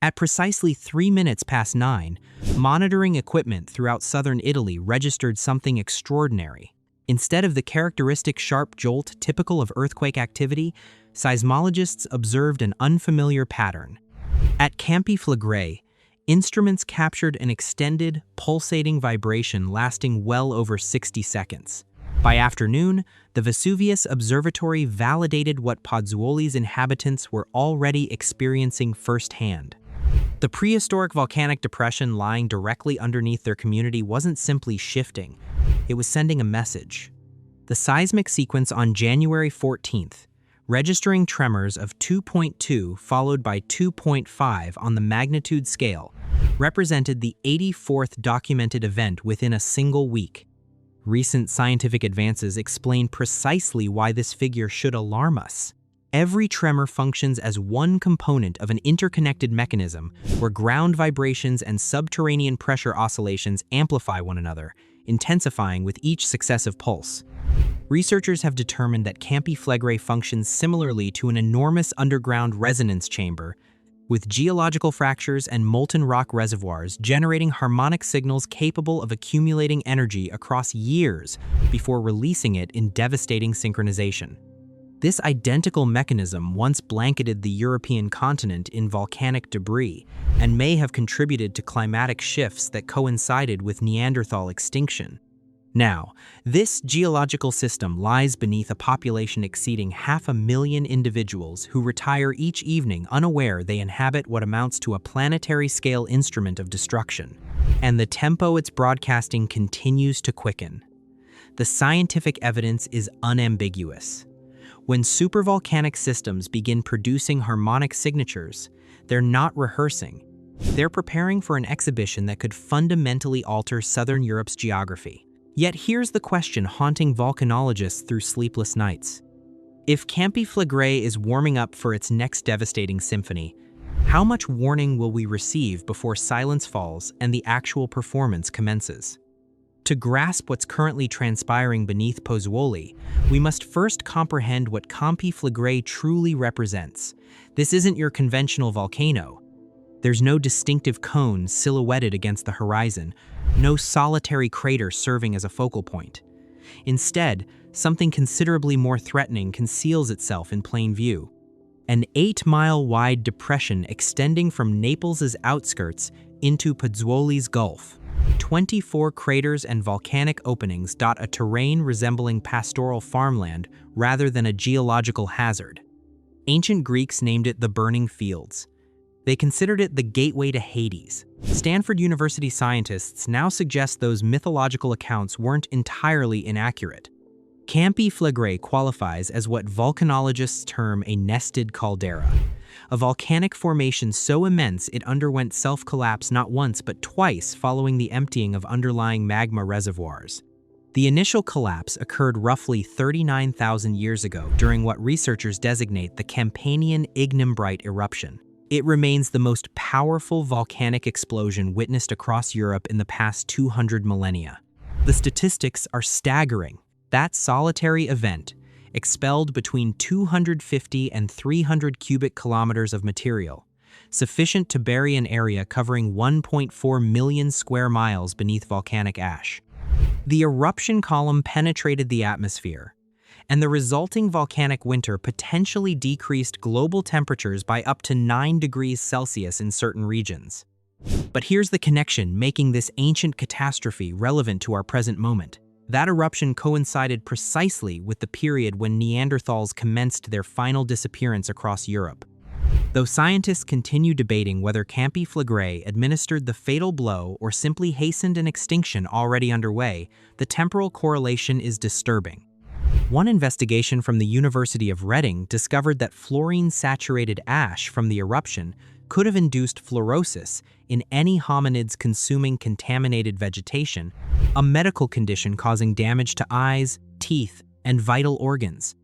At precisely 3 minutes past 9, monitoring equipment throughout southern Italy registered something extraordinary. Instead of the characteristic sharp jolt typical of earthquake activity, seismologists observed an unfamiliar pattern. At Campi Flegrei, instruments captured an extended, pulsating vibration lasting well over 60 seconds. By afternoon, the Vesuvius Observatory validated what Pozzuoli's inhabitants were already experiencing firsthand. The prehistoric volcanic depression lying directly underneath their community wasn't simply shifting, it was sending a message. The seismic sequence on January 14th, registering tremors of 2.2 followed by 2.5 on the magnitude scale, represented the 84th documented event within a single week. Recent scientific advances explain precisely why this figure should alarm us. Every tremor functions as one component of an interconnected mechanism where ground vibrations and subterranean pressure oscillations amplify one another, intensifying with each successive pulse. Researchers have determined that Campi Flegrei functions similarly to an enormous underground resonance chamber, with geological fractures and molten rock reservoirs generating harmonic signals capable of accumulating energy across years before releasing it in devastating synchronization. This identical mechanism once blanketed the European continent in volcanic debris and may have contributed to climatic shifts that coincided with Neanderthal extinction. Now, this geological system lies beneath a population exceeding 500,000 individuals who retire each evening unaware they inhabit what amounts to a planetary-scale instrument of destruction. And the tempo it's broadcasting continues to quicken. The scientific evidence is unambiguous. When supervolcanic systems begin producing harmonic signatures, they're not rehearsing. They're preparing for an exhibition that could fundamentally alter Southern Europe's geography. Yet here's the question haunting volcanologists through sleepless nights. If Campi Flegrei is warming up for its next devastating symphony, how much warning will we receive before silence falls and the actual performance commences? To grasp what's currently transpiring beneath Pozzuoli, we must first comprehend what Campi Flegrei truly represents. This isn't your conventional volcano. There's no distinctive cone silhouetted against the horizon, no solitary crater serving as a focal point. Instead, something considerably more threatening conceals itself in plain view. An 8-mile-wide depression extending from Naples' outskirts into Pozzuoli's Gulf. 24 craters and volcanic openings dot a terrain resembling pastoral farmland rather than a geological hazard. Ancient Greeks named it the Burning Fields. They considered it the gateway to Hades. Stanford University scientists now suggest those mythological accounts weren't entirely inaccurate. Campi Flegrei qualifies as what volcanologists term a nested caldera, a volcanic formation so immense it underwent self-collapse not once but twice following the emptying of underlying magma reservoirs. The initial collapse occurred roughly 39,000 years ago during what researchers designate the Campanian ignimbrite eruption. It remains the most powerful volcanic explosion witnessed across Europe in the past 200 millennia. The statistics are staggering. That solitary event expelled between 250 and 300 cubic kilometers of material, sufficient to bury an area covering 1.4 million square miles beneath volcanic ash. The eruption column penetrated the atmosphere, and the resulting volcanic winter potentially decreased global temperatures by up to 9 degrees Celsius in certain regions. But here's the connection making this ancient catastrophe relevant to our present moment. That eruption coincided precisely with the period when Neanderthals commenced their final disappearance across Europe. Though scientists continue debating whether Campi Flegrei administered the fatal blow or simply hastened an extinction already underway, the temporal correlation is disturbing. One investigation from the University of Reading discovered that fluorine-saturated ash from the eruption could have induced fluorosis in any hominids consuming contaminated vegetation, a medical condition causing damage to eyes, teeth, and vital organs.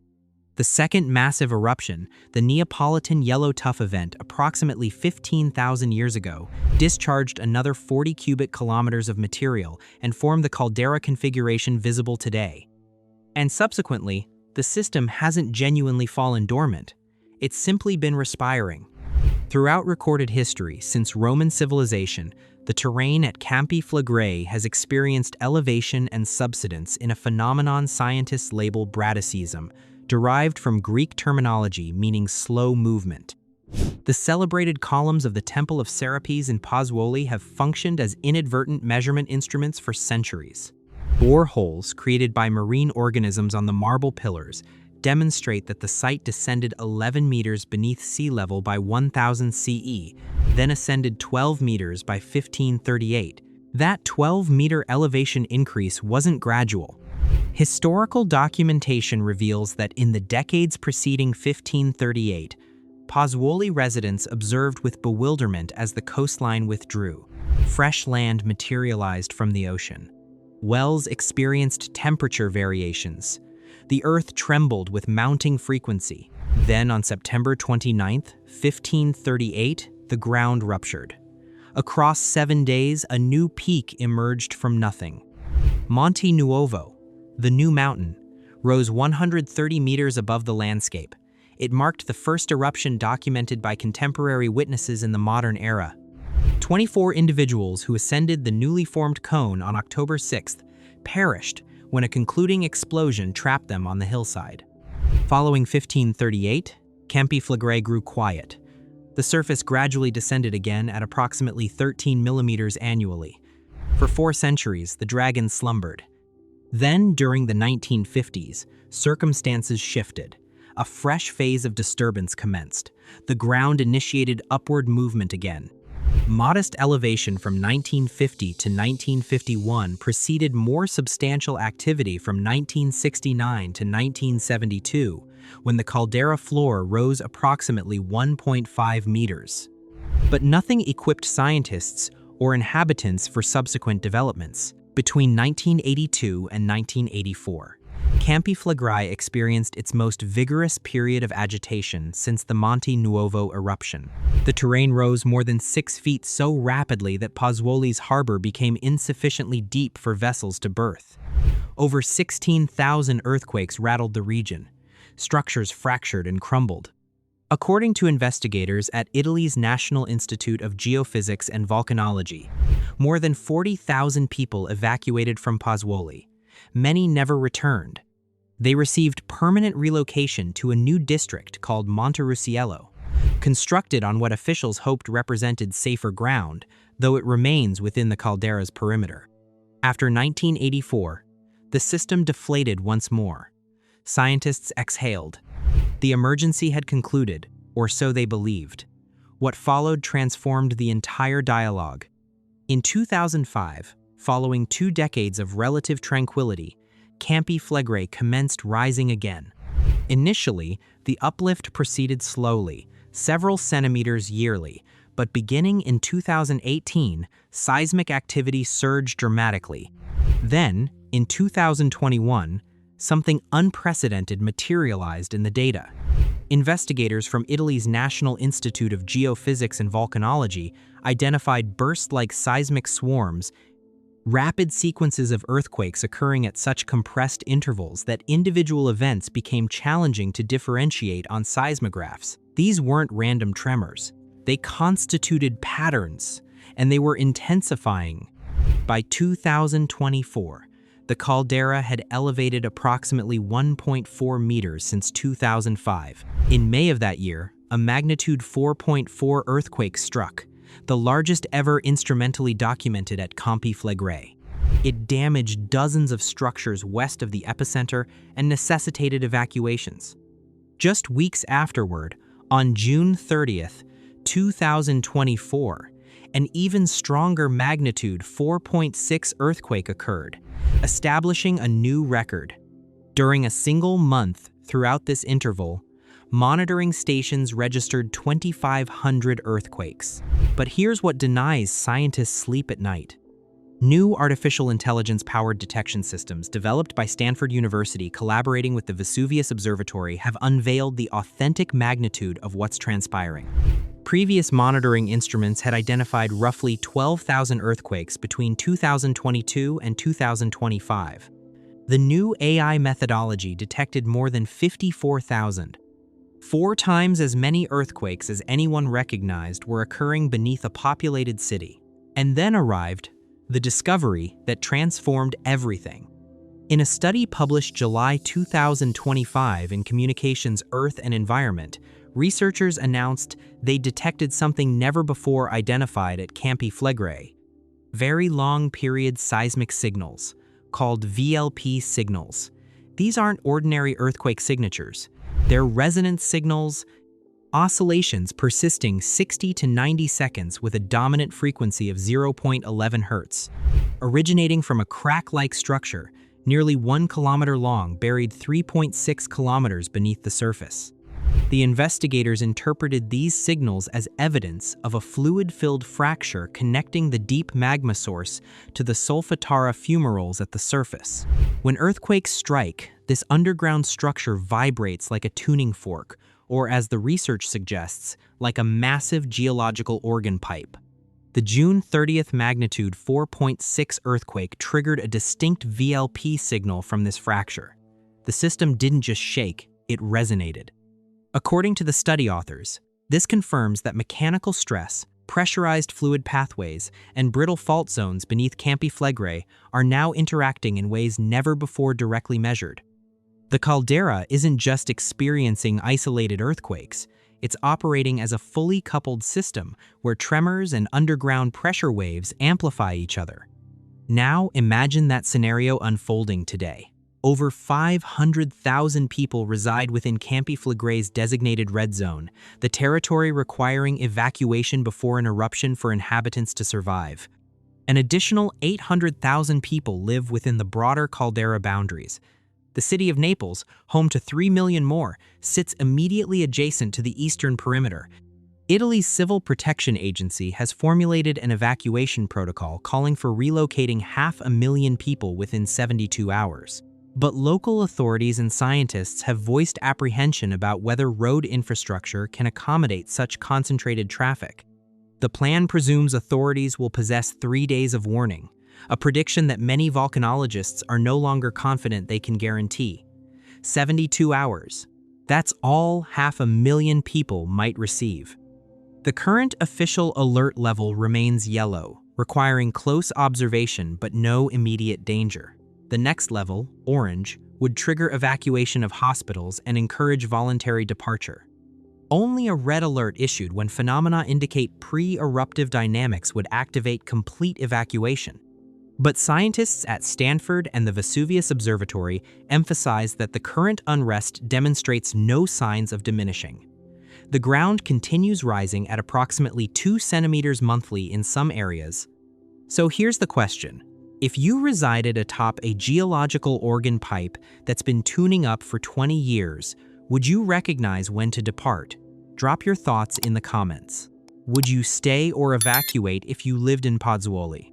The second massive eruption, the Neapolitan Yellow Tuff event approximately 15,000 years ago, discharged another 40 cubic kilometers of material and formed the caldera configuration visible today. And subsequently, the system hasn't genuinely fallen dormant. It's simply been respiring. Throughout recorded history, since Roman civilization, the terrain at Campi Flegrei has experienced elevation and subsidence in a phenomenon scientists label Brachysism, derived from Greek terminology meaning slow movement. The celebrated columns of the Temple of Serapis in Pozzuoli have functioned as inadvertent measurement instruments for centuries. Boreholes created by marine organisms on the marble pillars demonstrate that the site descended 11 meters beneath sea level by 1000 CE, then ascended 12 meters by 1538. That 12-meter elevation increase wasn't gradual. Historical documentation reveals that in the decades preceding 1538, Pozzuoli residents observed with bewilderment as the coastline withdrew. Fresh land materialized from the ocean. Wells experienced temperature variations. The earth trembled with mounting frequency. Then on September 29, 1538, the ground ruptured. Across 7 days, a new peak emerged from nothing. Monte Nuovo, the new mountain, rose 130 meters above the landscape. It marked the first eruption documented by contemporary witnesses in the modern era. 24 individuals who ascended the newly formed cone on October 6th perished when a concluding explosion trapped them on the hillside. Following 1538, Campi Flegrei grew quiet. The surface gradually descended again at approximately 13 millimeters annually. For 4 centuries, the dragon slumbered. Then, during the 1950s, circumstances shifted. A fresh phase of disturbance commenced. The ground initiated upward movement again. Modest elevation from 1950 to 1951 preceded more substantial activity from 1969 to 1972, when the caldera floor rose approximately 1.5 meters. But nothing equipped scientists or inhabitants for subsequent developments. Between 1982 and 1984, Campi Flegrei experienced its most vigorous period of agitation since the Monte Nuovo eruption. The terrain rose more than 6 feet so rapidly that Pozzuoli's harbor became insufficiently deep for vessels to berth. Over 16,000 earthquakes rattled the region. Structures fractured and crumbled. According to investigators at Italy's National Institute of Geophysics and Volcanology, more than 40,000 people evacuated from Pozzuoli. Many never returned. They received permanent relocation to a new district called Monterusiello, constructed on what officials hoped represented safer ground, though it remains within the caldera's perimeter. After 1984, the system deflated once more. Scientists exhaled. The emergency had concluded, or so they believed. What followed transformed the entire dialogue. In 2005, following 2 decades of relative tranquility, Campi Flegrei commenced rising again. Initially, the uplift proceeded slowly, several centimeters yearly, but beginning in 2018, seismic activity surged dramatically. Then, in 2021, something unprecedented materialized in the data. Investigators from Italy's National Institute of Geophysics and Volcanology identified burst-like seismic swarms, rapid sequences of earthquakes occurring at such compressed intervals that individual events became challenging to differentiate on seismographs. These weren't random tremors. They constituted patterns, and they were intensifying. By 2024, the caldera had elevated approximately 1.4 meters since 2005. In May of that year, a magnitude 4.4 earthquake struck, the largest ever instrumentally documented at Campi Flegrei. It damaged dozens of structures west of the epicenter and necessitated evacuations. Just weeks afterward, on June 30th, 2024, an even stronger magnitude 4.6 earthquake occurred, establishing a new record. During a single month throughout this interval, monitoring stations registered 2,500 earthquakes. But here's what denies scientists sleep at night. New artificial intelligence-powered detection systems developed by Stanford University collaborating with the Vesuvius Observatory have unveiled the authentic magnitude of what's transpiring. Previous monitoring instruments had identified roughly 12,000 earthquakes between 2022 and 2025. The new AI methodology detected more than 54,000. 4 times as many earthquakes as anyone recognized were occurring beneath a populated city. And then arrived the discovery that transformed everything. In a study published July 2025 in Communications Earth and Environment, researchers announced they detected something never before identified at Campi Flegrei: very long-period seismic signals, called VLP signals. These aren't ordinary earthquake signatures. They're resonance signals, oscillations persisting 60 to 90 seconds with a dominant frequency of 0.11 Hz, originating from a crack-like structure nearly 1 kilometer long buried 3.6 kilometers beneath the surface. The investigators interpreted these signals as evidence of a fluid-filled fracture connecting the deep magma source to the solfatara fumaroles at the surface. When earthquakes strike, this underground structure vibrates like a tuning fork, or as the research suggests, like a massive geological organ pipe. The June 30th magnitude 4.6 earthquake triggered a distinct VLP signal from this fracture. The system didn't just shake, it resonated. According to the study authors, this confirms that mechanical stress, pressurized fluid pathways, and brittle fault zones beneath Campi Flegrei are now interacting in ways never before directly measured. The caldera isn't just experiencing isolated earthquakes, it's operating as a fully coupled system where tremors and underground pressure waves amplify each other. Now imagine that scenario unfolding today. Over 500,000 people reside within Campi Flegrei's designated red zone, the territory requiring evacuation before an eruption for inhabitants to survive. An additional 800,000 people live within the broader caldera boundaries. The city of Naples, home to 3 million more, sits immediately adjacent to the eastern perimeter. Italy's Civil Protection Agency has formulated an evacuation protocol calling for relocating 500,000 people within 72 hours. But local authorities and scientists have voiced apprehension about whether road infrastructure can accommodate such concentrated traffic. The plan presumes authorities will possess 3 days of warning, a prediction that many volcanologists are no longer confident they can guarantee. 72 hours. That's all 500,000 people might receive. The current official alert level remains yellow, requiring close observation but no immediate danger. The next level, orange, would trigger evacuation of hospitals and encourage voluntary departure. Only a red alert issued when phenomena indicate pre-eruptive dynamics would activate complete evacuation. But scientists at Stanford and the Vesuvius Observatory emphasize that the current unrest demonstrates no signs of diminishing. The ground continues rising at approximately 2 centimeters monthly in some areas. So here's the question. If you resided atop a geological organ pipe that's been tuning up for 20 years, would you recognize when to depart? Drop your thoughts in the comments. Would you stay or evacuate if you lived in Pozzuoli?